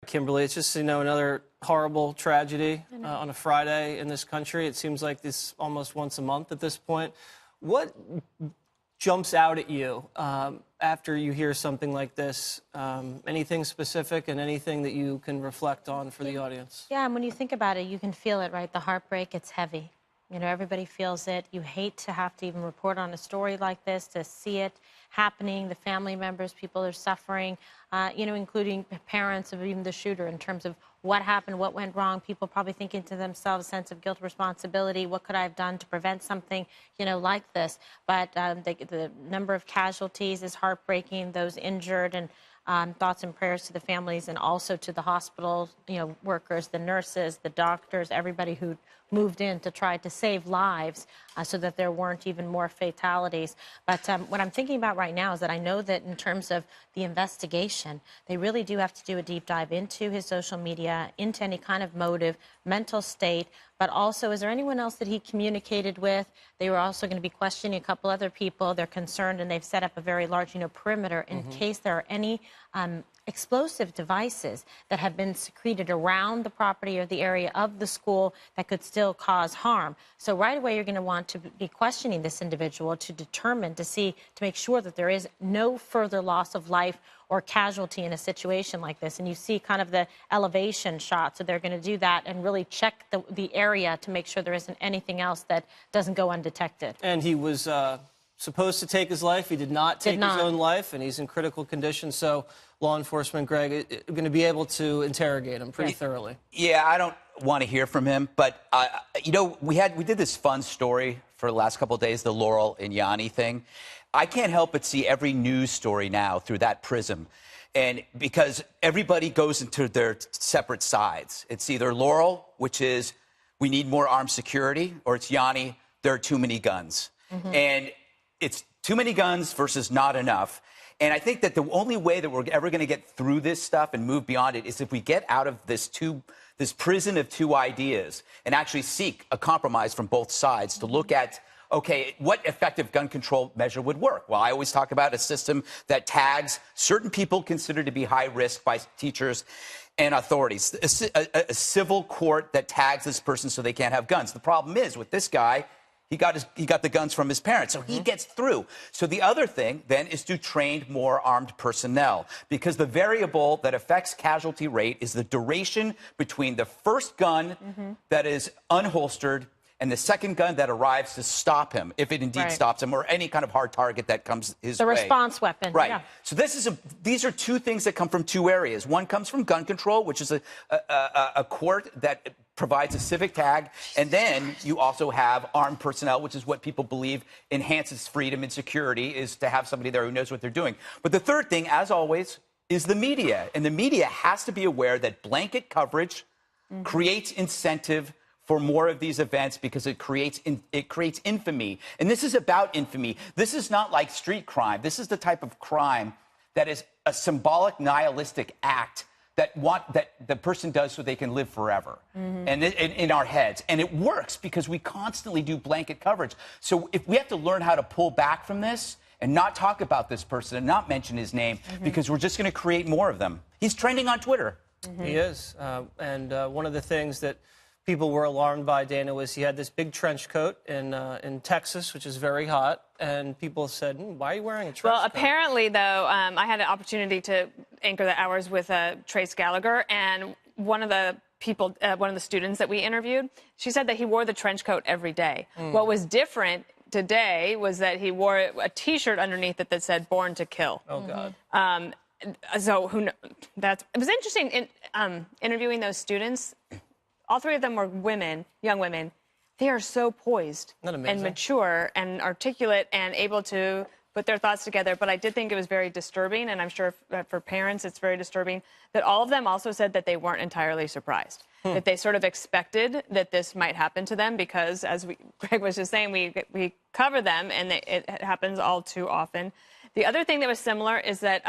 Kimberly. It's just, another horrible tragedy on a Friday in this country. It seems like this almost once a month at this point. What jumps out at you after you hear something like this? Anything specific and anything that you can reflect on for the audience? Yeah, and when you think about it, you can feel it, right? The heartbreak, it's heavy. Everybody feels it. You hate to have to even report on a story like this, to see it happening, the family members, people are suffering, including parents of even the shooter in terms of what happened, what went wrong. People probably thinking to themselves, sense of guilt, responsibility, what could I have done to prevent something, like this? But the number of casualties is heartbreaking, those injured, and thoughts and prayers to the families and also to the hospital, workers, the nurses, the doctors, everybody who moved in to try to save lives so that there weren't even more fatalities. But what I'm thinking about right now is that I know that in terms of the investigation, they really do have to do a deep dive into his social media, into any kind of motive, mental state, but also, is there anyone else that he communicated with? They were also going to be questioning a couple other people. They're concerned, and they've set up a very large, perimeter in case there are any explosive devices that have been secreted around the property or the area of the school that could still cause harm. So right away, you're going to want to be questioning this individual to determine, to make sure that there is no further loss of life or casualty in a situation like this. And you see kind of the elevation shot. So they're going to do that and really check the area to make sure there isn't anything else that doesn't go undetected. And he was supposed to take his life. He did not take his own life, and he's in critical condition. So law enforcement, Greg, is going to be able to interrogate him pretty thoroughly. Yeah, I don't want to hear from him. But, we did this fun story for the last couple of days, the Laurel and Yanni thing. I can't help but see every news story now through that prism. And because everybody goes into their separate sides. It's either Laurel, which is we need more armed security, or it's Yanni, there are too many guns. And it's too many guns versus not enough. And I think that the only way that we're ever going to get through this stuff and move beyond it is if we get out of this prison of two ideas and actually seek a compromise from both sides to look at, okay, what effective gun control measure would work? Well, I always talk about a system that tags certain people considered to be high risk by teachers and authorities. A civil court that tags this person so they can't have guns. The problem is with this guy, he got the guns from his parents, so he gets through. So the other thing, then, is to train more armed personnel, because the variable that affects casualty rate is the duration between the first gun that is unholstered and the second gun that arrives to stop him, if it indeed stops him, or any kind of hard target that comes his way. The response weapon. Right. Yeah. So these are two things that come from two areas. One comes from gun control, which is a court that provides a civic tag, and then you also have armed personnel, which is what people believe enhances freedom and security, is to have somebody there who knows what they're doing. But the third thing, as always, is the media. And the media has to be aware that blanket coverage creates incentive for more of these events, because it creates infamy. And this is about infamy. This is not like street crime. This is the type of crime that is a symbolic, nihilistic act that the person does so they can live forever, and in our heads. And it works because we constantly do blanket coverage. So if we have to learn how to pull back from this and not talk about this person and not mention his name, because we're just going to create more of them. He's trending on Twitter. He is. And one of the things that people were alarmed by, Dana, was he had this big trench coat in Texas, which is very hot, and people said, why are you wearing a trench coat? Well, apparently, though, I had an opportunity to anchor the hours with Trace Gallagher, and one of the students that we interviewed, she said that he wore the trench coat every day. What was different today was that he wore a T-shirt underneath it that said "Born to Kill." Oh, God. So who knows? It was interesting interviewing those students. All three of them were women, young women. They are so poised and mature and articulate and able to put their thoughts together. But I did think it was very disturbing, and I'm sure for parents it's very disturbing, that all of them also said that they weren't entirely surprised, that they sort of expected that this might happen to them because, as Greg was just saying, we cover them, and it happens all too often. The other thing that was similar is that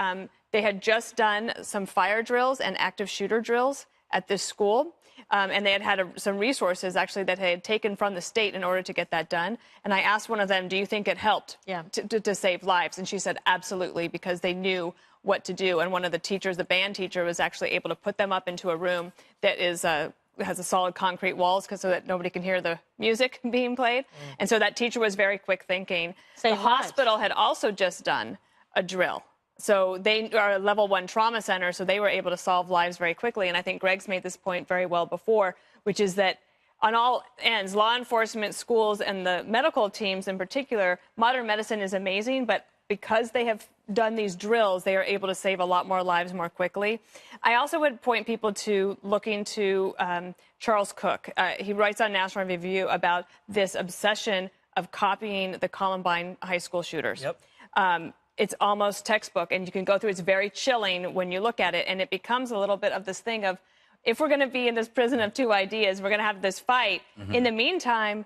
they had just done some fire drills and active shooter drills at this school. And they had some resources, actually, that they had taken from the state in order to get that done. And I asked one of them, do you think it helped to save lives? And she said, absolutely, because they knew what to do. And one of the teachers, the band teacher, was actually able to put them up into a room that is has a solid concrete walls so that nobody can hear the music being played. And so that teacher was very quick thinking. The hospital had also just done a drill. So they are a level 1 trauma center, so they were able to solve lives very quickly. And I think Greg's made this point very well before, which is that on all ends, law enforcement, schools, and the medical teams in particular, modern medicine is amazing, but because they have done these drills, they are able to save a lot more lives more quickly. I also would point people to looking to Charles Cook. He writes on National Review about this obsession of copying the Columbine high school shooters. Yep. It's almost textbook, and you can go through. It's very chilling when you look at it, and it becomes a little bit of this thing of, if we're going to be in this prison of two ideas, we're going to have this fight. In the meantime,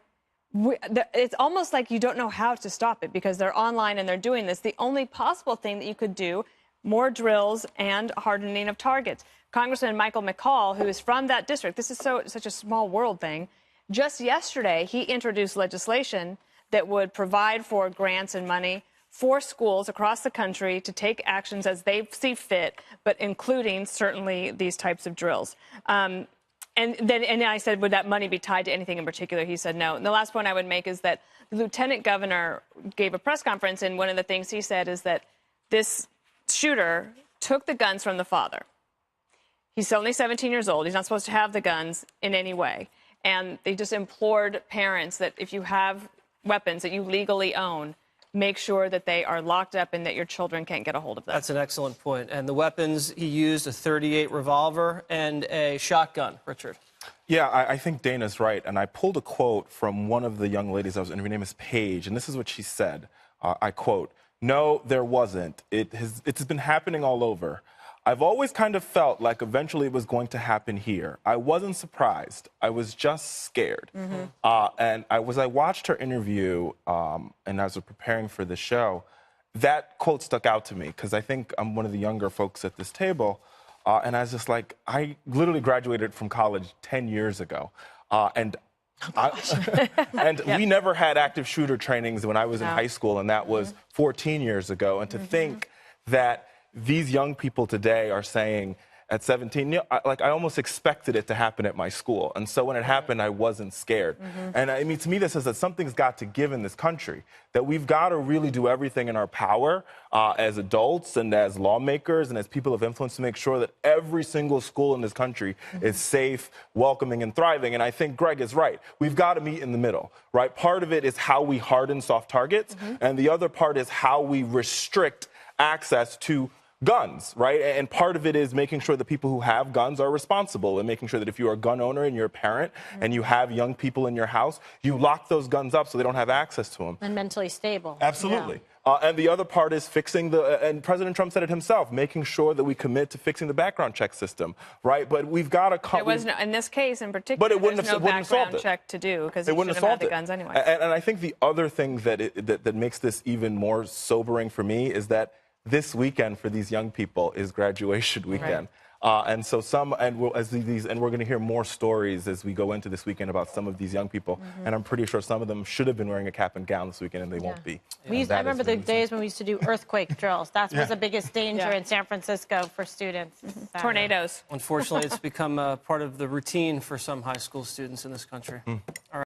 it's almost like you don't know how to stop it because they're online and they're doing this. The only possible thing that you could do, more drills and hardening of targets. Congressman Michael McCaul, who is from that district, this is such a small world thing. Just yesterday, he introduced legislation that would provide for grants and money for schools across the country to take actions as they see fit, but including certainly these types of drills. And I said, would that money be tied to anything in particular? He said no. And the last point I would make is that the lieutenant governor gave a press conference, and one of the things he said is that this shooter took the guns from the father. He's only 17 years old. He's not supposed to have the guns in any way. And they just implored parents that if you have weapons that you legally own, make sure that they are locked up and that your children can't get a hold of them. That's an excellent point. And the weapons, he used a .38 revolver and a shotgun, Richard. Yeah, I think Dana's right. And I pulled a quote from one of the young ladies I was interviewing. Her name is Paige, and this is what she said. I quote, "No, there wasn't. It's been happening all over. I've always kind of felt like eventually it was going to happen here. I wasn't surprised. I was just scared." And as I watched her interview and as we're preparing for the show, that quote stuck out to me because I think I'm one of the younger folks at this table. And I was just like, I literally graduated from college 10 years ago. And we never had active shooter trainings when I was in high school, and that was 14 years ago. And to think that these young people today are saying at 17, I almost expected it to happen at my school. And so when it happened, I wasn't scared. And I mean, to me, this says that something's got to give in this country, that we've got to really do everything in our power as adults and as lawmakers and as people of influence to make sure that every single school in this country is safe, welcoming, and thriving. And I think Greg is right. We've got to meet in the middle, right? Part of it is how we harden soft targets, and the other part is how we restrict access to guns, right? And part of it is making sure that people who have guns are responsible and making sure that if you are a gun owner and you're a parent and you have young people in your house, you lock those guns up so they don't have access to them. And mentally stable. Absolutely. Yeah. And the other part is fixing and President Trump said it himself, making sure that we commit to fixing the background check system, right? But we've got to come. There was no, in this case in particular, but it wouldn't there's no background check to do because he shouldn't have had the guns anyway. And I think the other thing that makes this even more sobering for me is that this weekend for these young people is graduation weekend. And so we're going to hear more stories as we go into this weekend about some of these young people. And I'm pretty sure some of them should have been wearing a cap and gown this weekend, and they won't be. I remember the days when we used to do earthquake drills. That was the biggest danger in San Francisco for students. Tornadoes. Unfortunately, it's become part of the routine for some high school students in this country. All right.